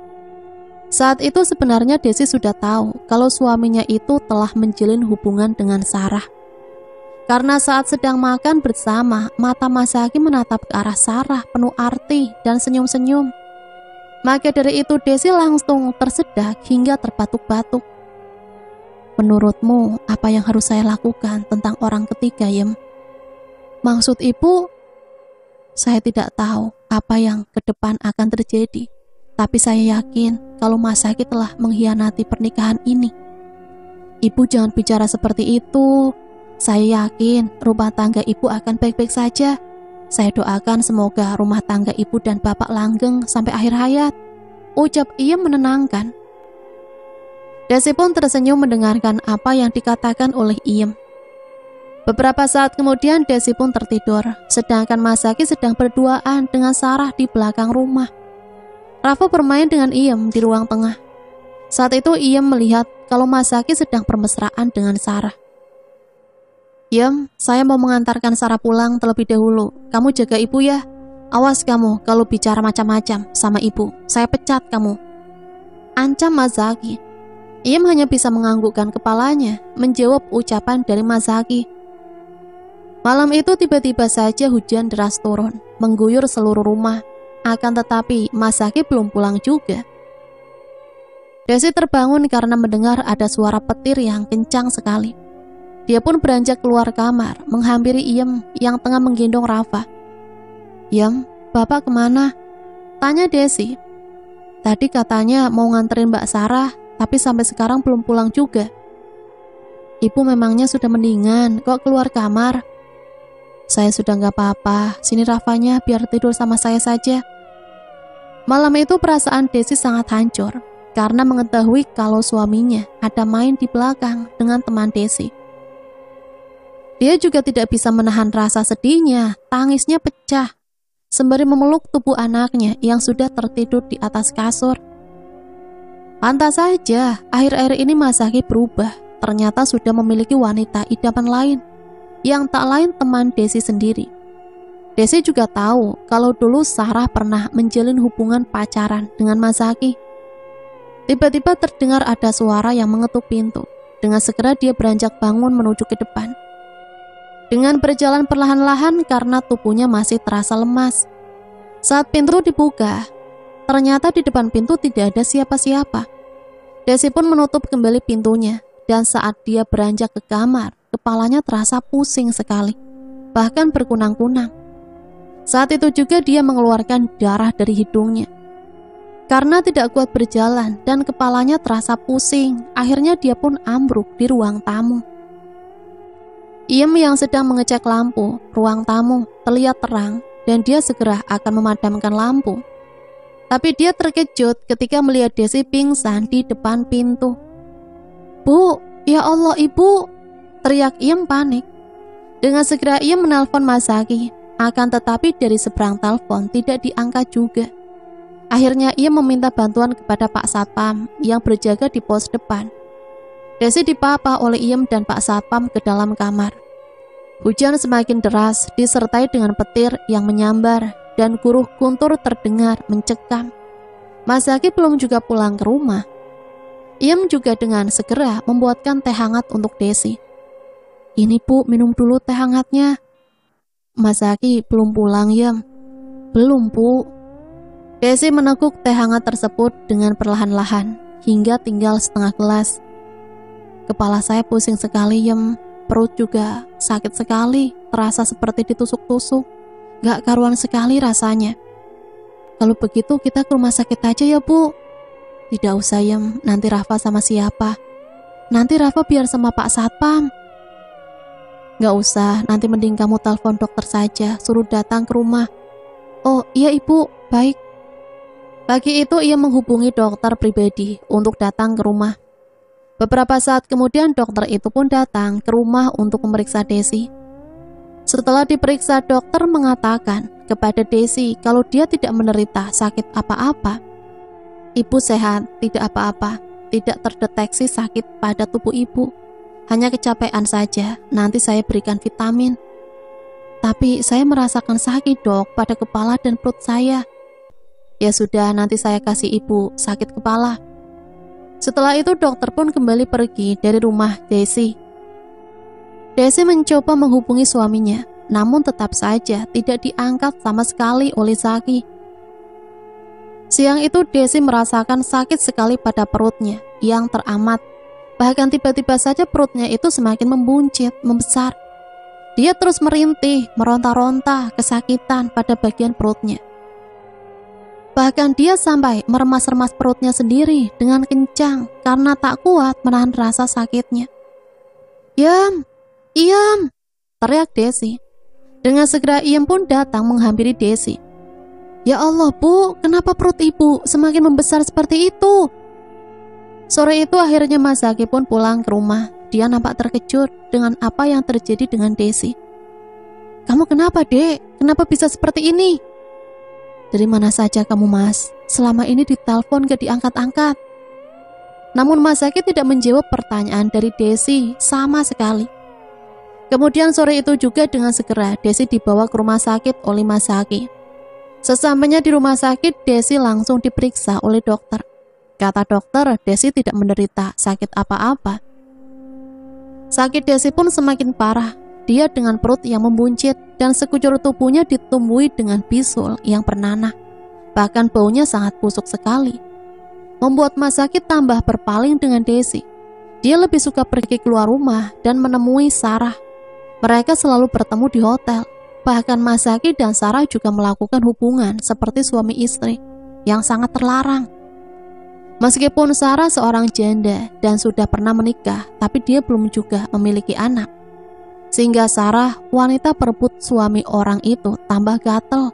Saat itu sebenarnya Desi sudah tahu kalau suaminya itu telah menjalin hubungan dengan Sarah. Karena saat sedang makan bersama, mata Masaki menatap ke arah Sarah penuh arti dan senyum-senyum. Maka dari itu Desi langsung tersedak hingga terbatuk-batuk. "Menurutmu, apa yang harus saya lakukan tentang orang ketiga, Yem?" "Maksud ibu?" "Saya tidak tahu apa yang ke depan akan terjadi, tapi saya yakin kalau Masaki telah mengkhianati pernikahan ini." "Ibu jangan bicara seperti itu. Saya yakin rumah tangga ibu akan baik-baik saja. Saya doakan semoga rumah tangga ibu dan bapak langgeng sampai akhir hayat," ucap Iem menenangkan. Desi pun tersenyum mendengarkan apa yang dikatakan oleh Iem. Beberapa saat kemudian Desi pun tertidur, sedangkan Masaki sedang berduaan dengan Sarah di belakang rumah. Rafa bermain dengan Iem di ruang tengah. Saat itu Iem melihat kalau Masaki sedang bermesraan dengan Sarah. "Iem, saya mau mengantarkan Sarah pulang terlebih dahulu. Kamu jaga ibu ya. Awas kamu kalau bicara macam-macam sama ibu. Saya pecat kamu," ancam Masaki. Iem hanya bisa menganggukkan kepalanya menjawab ucapan dari Masaki. Malam itu tiba-tiba saja hujan deras turun, mengguyur seluruh rumah. Akan tetapi Masaki belum pulang juga. Desi terbangun karena mendengar ada suara petir yang kencang sekali. Dia pun beranjak keluar kamar, menghampiri Iem yang tengah menggendong Rafa. "Iem, bapak kemana?" tanya Desi. "Tadi katanya mau nganterin Mbak Sarah, tapi sampai sekarang belum pulang juga." "Ibu memangnya sudah mendingan, kok keluar kamar?" "Saya sudah gak apa-apa, sini Rafanya biar tidur sama saya saja." Malam itu perasaan Desi sangat hancur karena mengetahui kalau suaminya ada main di belakang dengan teman Desi. Dia juga tidak bisa menahan rasa sedihnya, tangisnya pecah sembari memeluk tubuh anaknya yang sudah tertidur di atas kasur. Pantas saja, akhir-akhir ini Masaki berubah, ternyata sudah memiliki wanita idaman lain yang tak lain teman Desi sendiri. Desi juga tahu kalau dulu Sarah pernah menjalin hubungan pacaran dengan Masaki. Tiba-tiba terdengar ada suara yang mengetuk pintu. Dengan segera dia beranjak bangun menuju ke depan. Dengan berjalan perlahan-lahan karena tubuhnya masih terasa lemas. Saat pintu dibuka, ternyata di depan pintu tidak ada siapa-siapa. Desi pun menutup kembali pintunya, dan saat dia beranjak ke kamar, kepalanya terasa pusing sekali, bahkan berkunang-kunang. Saat itu juga dia mengeluarkan darah dari hidungnya. Karena tidak kuat berjalan dan kepalanya terasa pusing, akhirnya dia pun ambruk di ruang tamu. Iem yang sedang mengecek lampu ruang tamu terlihat terang dan dia segera akan memadamkan lampu. Tapi dia terkejut ketika melihat Desi pingsan di depan pintu. "Bu, ya Allah ibu!" teriak Iem panik. Dengan segera Iem menelpon Masaki, akan tetapi dari seberang telepon tidak diangkat juga. Akhirnya ia meminta bantuan kepada Pak Satpam yang berjaga di pos depan. Desi dipapa oleh Iem dan Pak Satpam ke dalam kamar. Hujan semakin deras disertai dengan petir yang menyambar dan guruh guntur terdengar mencekam. Masaki belum juga pulang ke rumah. Iem juga dengan segera membuatkan teh hangat untuk Desi. "Ini Bu, minum dulu teh hangatnya." "Masaki belum pulang, Iem." "Belum, Bu." Desi meneguk teh hangat tersebut dengan perlahan-lahan hingga tinggal setengah gelas. "Kepala saya pusing sekali, Iem. Perut juga sakit sekali, terasa seperti ditusuk-tusuk. Gak karuan sekali rasanya." "Kalau begitu kita ke rumah sakit aja ya, Bu." "Tidak usah, Iem. Nanti Rafa sama siapa?" "Nanti Rafa biar sama Pak Satpam." "Gak usah, nanti mending kamu telepon dokter saja, suruh datang ke rumah." "Oh iya Ibu, baik." Pagi itu ia menghubungi dokter pribadi untuk datang ke rumah. Beberapa saat kemudian dokter itu pun datang ke rumah untuk memeriksa Desi. Setelah diperiksa, dokter mengatakan kepada Desi kalau dia tidak menderita sakit apa-apa. "Ibu sehat, tidak apa-apa, tidak terdeteksi sakit pada tubuh ibu. Hanya kecapean saja, nanti saya berikan vitamin." "Tapi saya merasakan sakit dok pada kepala dan perut saya." "Ya sudah, nanti saya kasih ibu sakit kepala." Setelah itu dokter pun kembali pergi dari rumah Desi. Desi mencoba menghubungi suaminya, namun tetap saja tidak diangkat sama sekali oleh Zaki. Siang itu Desi merasakan sakit sekali pada perutnya yang teramat. Bahkan tiba-tiba saja perutnya itu semakin membuncit, membesar. Dia terus merintih, meronta-ronta kesakitan pada bagian perutnya. Bahkan dia sampai meremas-remas perutnya sendiri dengan kencang karena tak kuat menahan rasa sakitnya. "Iem, Iem!" teriak Desi. Dengan segera Iem pun datang menghampiri Desi. "Ya Allah Bu, kenapa perut ibu semakin membesar seperti itu?" Sore itu akhirnya Masaki pun pulang ke rumah. Dia nampak terkejut dengan apa yang terjadi dengan Desi. "Kamu kenapa Dek? Kenapa bisa seperti ini?" "Dari mana saja kamu Mas? Selama ini ditelepon gak diangkat-angkat." Namun Masaki tidak menjawab pertanyaan dari Desi sama sekali. Kemudian sore itu juga dengan segera Desi dibawa ke rumah sakit oleh Masaki. Sesampainya di rumah sakit, Desi langsung diperiksa oleh dokter. Kata dokter, Desi tidak menderita sakit apa-apa. Sakit Desi pun semakin parah. Dia dengan perut yang membuncit dan sekujur tubuhnya ditumbuhi dengan bisul yang bernanah. Bahkan baunya sangat busuk sekali. Membuat Masaki tambah berpaling dengan Desi. Dia lebih suka pergi keluar rumah dan menemui Sarah. Mereka selalu bertemu di hotel. Bahkan Masaki dan Sarah juga melakukan hubungan seperti suami istri yang sangat terlarang. Meskipun Sarah seorang janda dan sudah pernah menikah, tapi dia belum juga memiliki anak. Sehingga Sarah, wanita perebut suami orang itu, tambah gatel.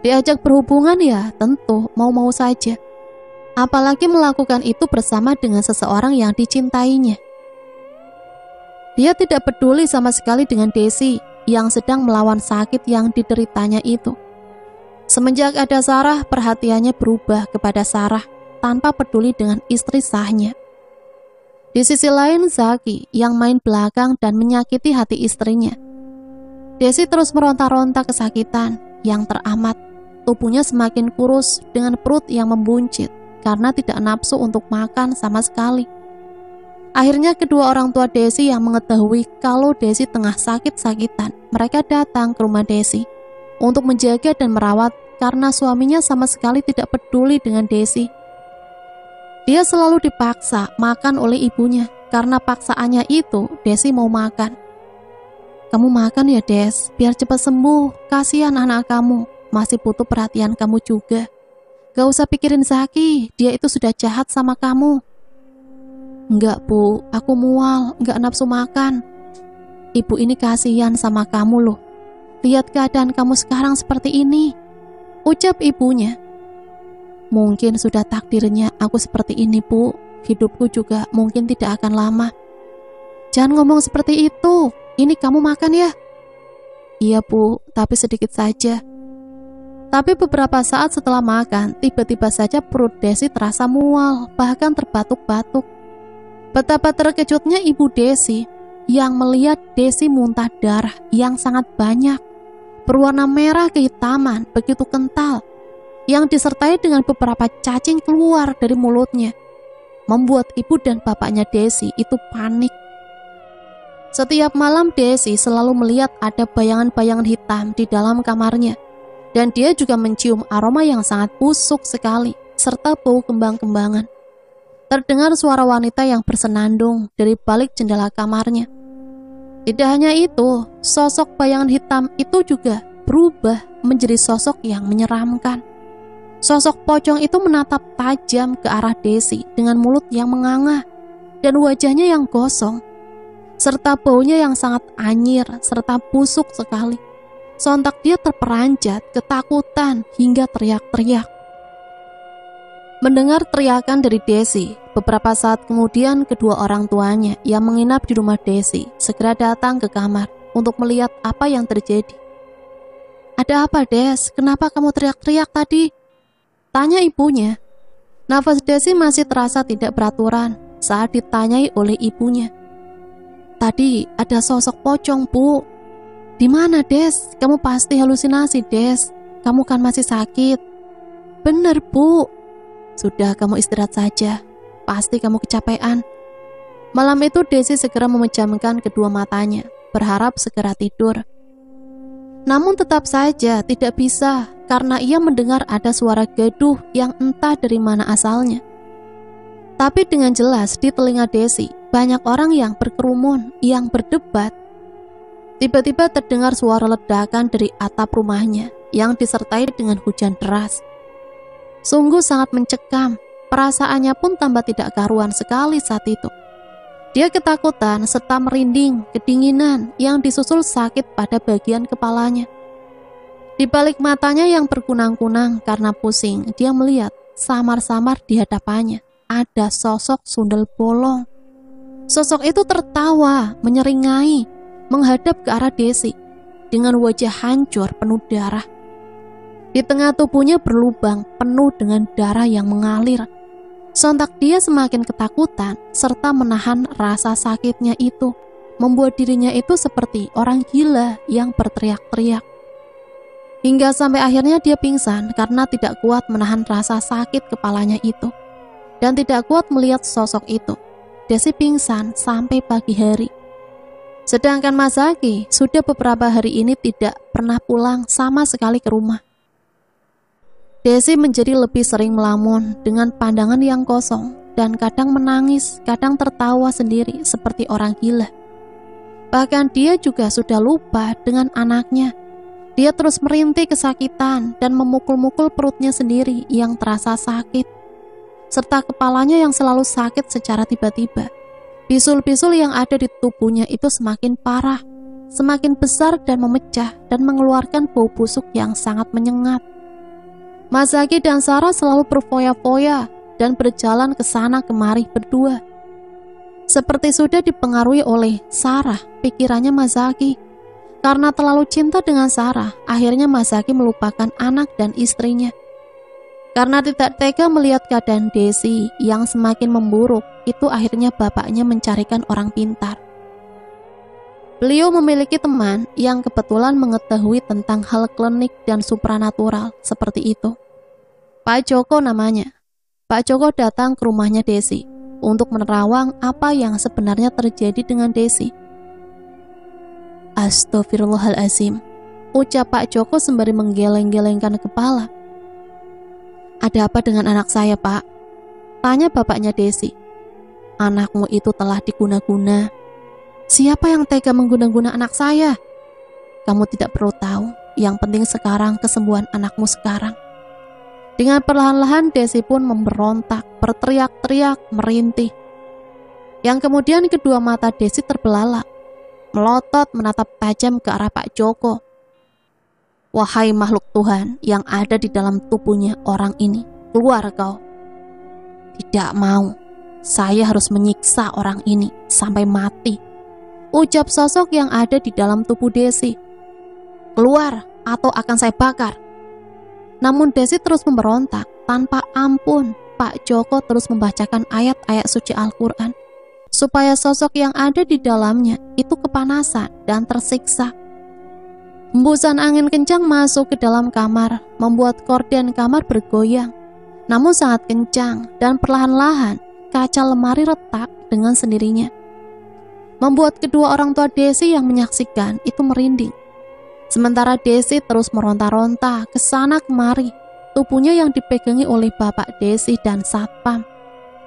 Diajak berhubungan ya tentu mau-mau saja. Apalagi melakukan itu bersama dengan seseorang yang dicintainya. Dia tidak peduli sama sekali dengan Desi yang sedang melawan sakit yang dideritanya itu. Semenjak ada Sarah, perhatiannya berubah kepada Sarah tanpa peduli dengan istri sahnya. Di sisi lain, Zaki yang main belakang dan menyakiti hati istrinya. Desi terus meronta-ronta kesakitan yang teramat. Tubuhnya semakin kurus dengan perut yang membuncit karena tidak nafsu untuk makan sama sekali. Akhirnya kedua orang tua Desi yang mengetahui kalau Desi tengah sakit-sakitan, mereka datang ke rumah Desi untuk menjaga dan merawat karena suaminya sama sekali tidak peduli dengan Desi. Dia selalu dipaksa makan oleh ibunya karena paksaannya itu Desi mau makan. Kamu makan ya, Des, biar cepat sembuh. Kasihan anak kamu, masih butuh perhatian kamu juga. Gak usah pikirin Zaki, dia itu sudah jahat sama kamu. Enggak, Bu, aku mual, enggak nafsu makan. Ibu ini kasihan sama kamu loh. Lihat keadaan kamu sekarang seperti ini, ucap ibunya. Mungkin sudah takdirnya aku seperti ini, Bu. Hidupku juga mungkin tidak akan lama. Jangan ngomong seperti itu. Ini kamu makan ya? Iya, Bu, tapi sedikit saja. Tapi beberapa saat setelah makan, tiba-tiba saja perut Desi terasa mual, bahkan terbatuk-batuk. Betapa terkejutnya ibu Desi yang melihat Desi muntah darah yang sangat banyak, berwarna merah kehitaman begitu kental, yang disertai dengan beberapa cacing keluar dari mulutnya, membuat ibu dan bapaknya Desi itu panik. Setiap malam Desi selalu melihat ada bayangan-bayangan hitam di dalam kamarnya, dan dia juga mencium aroma yang sangat busuk sekali, serta bau kembang-kembangan. Terdengar suara wanita yang bersenandung dari balik jendela kamarnya. Tidak hanya itu, sosok bayangan hitam itu juga berubah menjadi sosok yang menyeramkan. Sosok pocong itu menatap tajam ke arah Desi dengan mulut yang menganga dan wajahnya yang gosong, serta baunya yang sangat anyir serta busuk sekali. Sontak dia terperanjat, ketakutan hingga teriak-teriak. Mendengar teriakan dari Desi, beberapa saat kemudian kedua orang tuanya yang menginap di rumah Desi segera datang ke kamar untuk melihat apa yang terjadi. Ada apa, Des? Kenapa kamu teriak-teriak tadi? Tanya ibunya. Nafas Desi masih terasa tidak beraturan saat ditanyai oleh ibunya. Tadi ada sosok pocong, Bu. Di mana, Des? Kamu pasti halusinasi, Des. Kamu kan masih sakit. Bener, Bu. Sudah, kamu istirahat saja. Pasti kamu kecapean. Malam itu Desi segera memejamkan kedua matanya, berharap segera tidur. Namun tetap saja tidak bisa, karena ia mendengar ada suara gaduh yang entah dari mana asalnya. Tapi dengan jelas di telinga Desi, banyak orang yang berkerumun, yang berdebat. Tiba-tiba terdengar suara ledakan dari atap rumahnya yang disertai dengan hujan deras. Sungguh sangat mencekam, perasaannya pun tambah tidak karuan sekali saat itu. Dia ketakutan serta merinding, kedinginan yang disusul sakit pada bagian kepalanya. Di balik matanya yang berkunang-kunang karena pusing, dia melihat samar-samar di hadapannya ada sosok sundel bolong. Sosok itu tertawa, menyeringai, menghadap ke arah Desi dengan wajah hancur penuh darah. Di tengah tubuhnya berlubang penuh dengan darah yang mengalir. Sontak dia semakin ketakutan serta menahan rasa sakitnya itu, membuat dirinya itu seperti orang gila yang berteriak-teriak. Hingga sampai akhirnya dia pingsan karena tidak kuat menahan rasa sakit kepalanya itu, dan tidak kuat melihat sosok itu. Desi pingsan sampai pagi hari. Sedangkan Mas Zaki sudah beberapa hari ini tidak pernah pulang sama sekali ke rumah. Desi menjadi lebih sering melamun dengan pandangan yang kosong dan kadang menangis, kadang tertawa sendiri seperti orang gila. Bahkan dia juga sudah lupa dengan anaknya. Dia terus merintih kesakitan dan memukul-mukul perutnya sendiri yang terasa sakit, serta kepalanya yang selalu sakit secara tiba-tiba. Bisul-bisul yang ada di tubuhnya itu semakin parah, semakin besar dan memecah dan mengeluarkan bau busuk yang sangat menyengat. Mas Zaki dan Sarah selalu berfoya-foya dan berjalan ke sana kemari berdua. Seperti sudah dipengaruhi oleh Sarah, pikirannya Mas Zaki. Karena terlalu cinta dengan Sarah, akhirnya Mas Zaki melupakan anak dan istrinya. Karena tidak tega melihat keadaan Desi yang semakin memburuk, itu akhirnya bapaknya mencarikan orang pintar. Beliau memiliki teman yang kebetulan mengetahui tentang hal klinik dan supranatural seperti itu. Pak Joko namanya. Pak Joko datang ke rumahnya Desi untuk menerawang apa yang sebenarnya terjadi dengan Desi. Astagfirullahalazim, ucap Pak Joko sembari menggeleng-gelengkan kepala. Ada apa dengan anak saya, Pak? Tanya bapaknya Desi. Anakmu itu telah diguna-guna. Siapa yang tega mengguna-guna anak saya? Kamu tidak perlu tahu. Yang penting sekarang kesembuhan anakmu sekarang. Dengan perlahan-lahan Desi pun memberontak, berteriak-teriak, merintih. Yang kemudian kedua mata Desi terbelalak, melotot menatap tajam ke arah Pak Joko. Wahai makhluk Tuhan yang ada di dalam tubuhnya orang ini, keluar kau. Tidak mau, saya harus menyiksa orang ini sampai mati, ucap sosok yang ada di dalam tubuh Desi. Keluar atau akan saya bakar. Namun Desi terus memberontak tanpa ampun. Pak Joko terus membacakan ayat-ayat suci Al-Quran supaya sosok yang ada di dalamnya itu kepanasan dan tersiksa. Hembusan angin kencang masuk ke dalam kamar, membuat gorden kamar bergoyang. Namun sangat kencang dan perlahan-lahan kaca lemari retak dengan sendirinya, membuat kedua orang tua Desi yang menyaksikan itu merinding. Sementara Desi terus meronta-ronta ke sana kemari, tubuhnya yang dipegangi oleh bapak Desi dan satpam.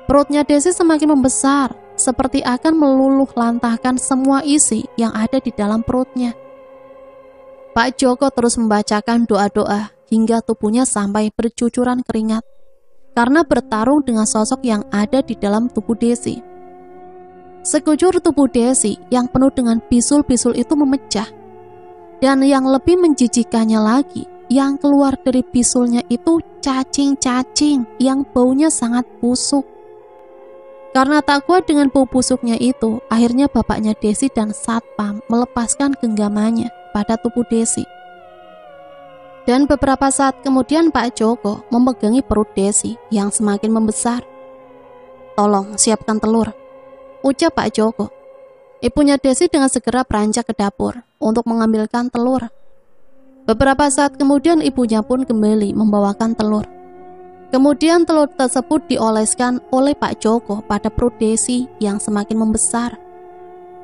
Perutnya Desi semakin membesar, seperti akan meluluh lantahkan semua isi yang ada di dalam perutnya. Pak Joko terus membacakan doa-doa hingga tubuhnya sampai bercucuran keringat karena bertarung dengan sosok yang ada di dalam tubuh Desi. Sekujur tubuh Desi yang penuh dengan bisul-bisul itu memecah. Dan yang lebih menjijikannya lagi, yang keluar dari bisulnya itu cacing-cacing yang baunya sangat busuk. Karena tak kuat dengan bau busuknya itu, akhirnya bapaknya Desi dan satpam melepaskan genggamannya pada tubuh Desi. Dan beberapa saat kemudian Pak Joko memegangi perut Desi yang semakin membesar. Tolong siapkan telur, ucap Pak Joko. Ibunya Desi dengan segera beranjak ke dapur untuk mengambilkan telur. Beberapa saat kemudian ibunya pun kembali membawakan telur. Kemudian telur tersebut dioleskan oleh Pak Joko pada perut Desi yang semakin membesar.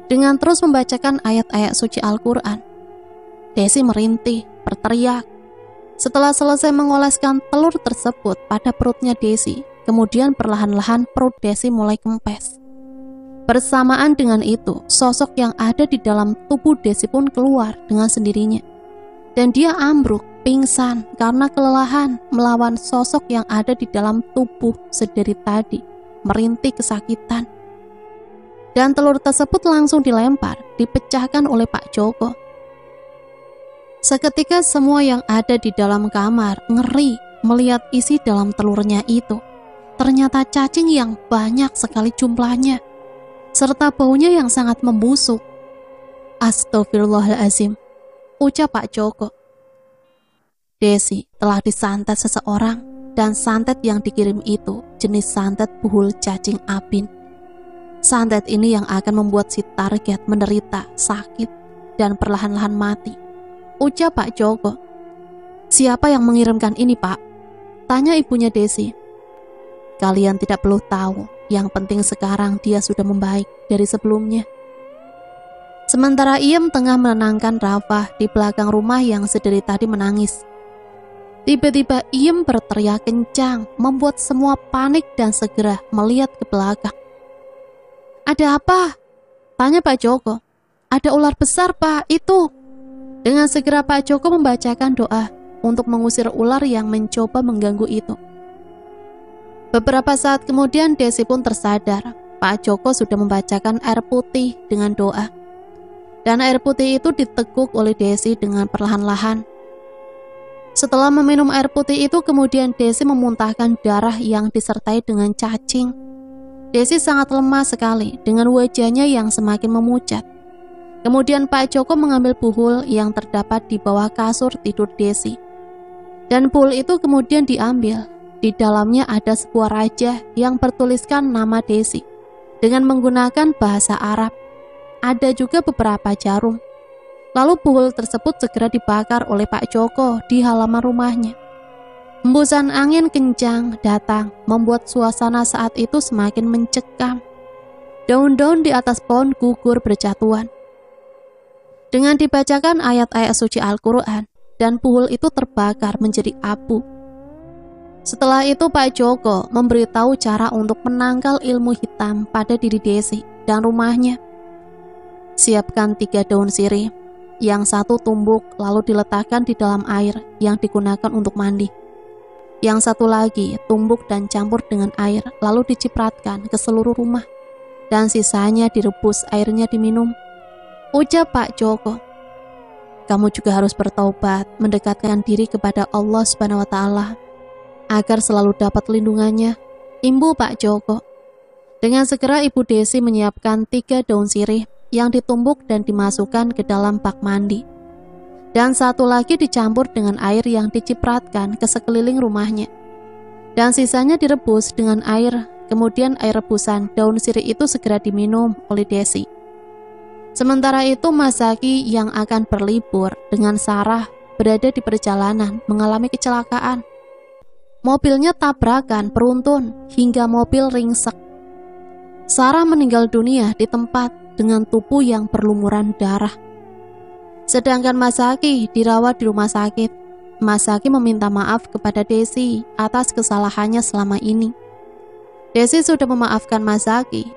Dengan terus membacakan ayat-ayat suci Al-Quran, Desi merintih, berteriak. Setelah selesai mengoleskan telur tersebut pada perutnya Desi, kemudian perlahan-lahan perut Desi mulai kempes. Bersamaan dengan itu, sosok yang ada di dalam tubuh Desi pun keluar dengan sendirinya. Dan dia ambruk, pingsan karena kelelahan melawan sosok yang ada di dalam tubuh sedari tadi, merintih kesakitan. Dan telur tersebut langsung dilempar, dipecahkan oleh Pak Joko. Seketika semua yang ada di dalam kamar ngeri melihat isi dalam telurnya itu. Ternyata cacing yang banyak sekali jumlahnya, serta baunya yang sangat membusuk. Astagfirullahalazim, ucap Pak Joko. Desi telah disantet seseorang, dan santet yang dikirim itu jenis santet buhul cacing apin. Santet ini yang akan membuat si target menderita, sakit, dan perlahan-lahan mati, ucap Pak Joko. Siapa yang mengirimkan ini, Pak? Tanya ibunya Desi. Kalian tidak perlu tahu. Yang penting sekarang dia sudah membaik dari sebelumnya. Sementara Iem tengah menenangkan Rafah di belakang rumah yang sedari tadi menangis. Tiba-tiba Iem berteriak kencang, membuat semua panik dan segera melihat ke belakang. Ada apa? Tanya Pak Joko. Ada ular besar, Pak, itu. Dengan segera Pak Joko membacakan doa untuk mengusir ular yang mencoba mengganggu itu. Beberapa saat kemudian Desi pun tersadar. Pak Joko sudah membacakan air putih dengan doa. Dan air putih itu diteguk oleh Desi dengan perlahan-lahan. Setelah meminum air putih itu, kemudian Desi memuntahkan darah yang disertai dengan cacing. Desi sangat lemah sekali dengan wajahnya yang semakin memucat. Kemudian Pak Joko mengambil buhul yang terdapat di bawah kasur tidur Desi. Dan buhul itu kemudian diambil. Di dalamnya ada sebuah raja yang bertuliskan nama Desi dengan menggunakan bahasa Arab. Ada juga beberapa jarum. Lalu buhul tersebut segera dibakar oleh Pak Joko di halaman rumahnya. Hembusan angin kencang datang membuat suasana saat itu semakin mencekam. Daun-daun di atas pohon gugur berjatuhan. Dengan dibacakan ayat-ayat suci Al-Quran, dan buhul itu terbakar menjadi abu. Setelah itu Pak Joko memberitahu cara untuk menangkal ilmu hitam pada diri Desi dan rumahnya. Siapkan 3 daun sirih. Yang satu tumbuk lalu diletakkan di dalam air yang digunakan untuk mandi. Yang satu lagi tumbuk dan campur dengan air lalu dicipratkan ke seluruh rumah. Dan sisanya direbus, airnya diminum. Ucap Pak Joko. Kamu juga harus bertaubat, mendekatkan diri kepada Allah Subhanahu wa Ta'ala agar selalu dapat lindungannya, imbu Pak Joko. Dengan segera Ibu Desi menyiapkan 3 daun sirih yang ditumbuk dan dimasukkan ke dalam bak mandi. Dan satu lagi dicampur dengan air yang dicipratkan ke sekeliling rumahnya. Dan sisanya direbus dengan air, kemudian air rebusan daun sirih itu segera diminum oleh Desi. Sementara itu Mas Zaki yang akan berlibur dengan Sarah berada di perjalanan mengalami kecelakaan. Mobilnya tabrakan beruntun hingga mobil ringsek. Sarah meninggal dunia di tempat dengan tubuh yang berlumuran darah. Sedangkan Mas Zaki dirawat di rumah sakit. Mas Zaki meminta maaf kepada Desi atas kesalahannya selama ini. Desi sudah memaafkan Mas Zaki,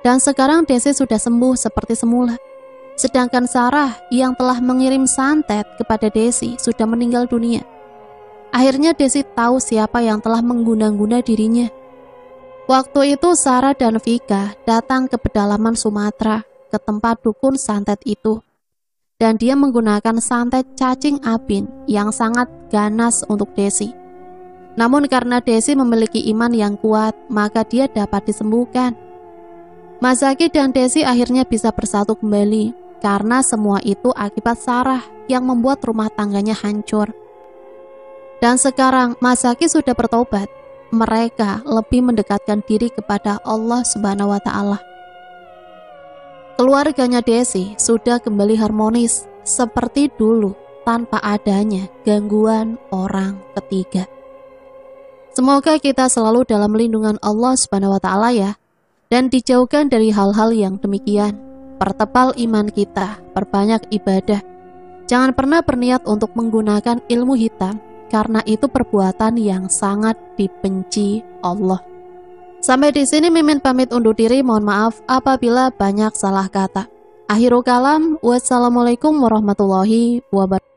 dan sekarang Desi sudah sembuh seperti semula. Sedangkan Sarah yang telah mengirim santet kepada Desi sudah meninggal dunia. Akhirnya Desi tahu siapa yang telah mengguna-guna dirinya. Waktu itu Sarah dan Vika datang ke pedalaman Sumatera, ke tempat dukun santet itu. Dan dia menggunakan santet cacing abin yang sangat ganas untuk Desi. Namun karena Desi memiliki iman yang kuat, maka dia dapat disembuhkan. Mas Zaki dan Desi akhirnya bisa bersatu kembali, karena semua itu akibat Sarah yang membuat rumah tangganya hancur. Dan sekarang Mas Zaki sudah bertobat. Mereka lebih mendekatkan diri kepada Allah Subhanahu wa Ta'ala. Keluarganya Desi sudah kembali harmonis seperti dulu tanpa adanya gangguan orang ketiga. Semoga kita selalu dalam lindungan Allah Subhanahu wa Ta'ala ya, dan dijauhkan dari hal-hal yang demikian. Pertebal iman kita, perbanyak ibadah. Jangan pernah berniat untuk menggunakan ilmu hitam, karena itu perbuatan yang sangat dibenci Allah. Sampai di sini Mimin pamit undur diri, mohon maaf apabila banyak salah kata. Akhirul kalam, wassalamualaikum warahmatullahi wabarakatuh.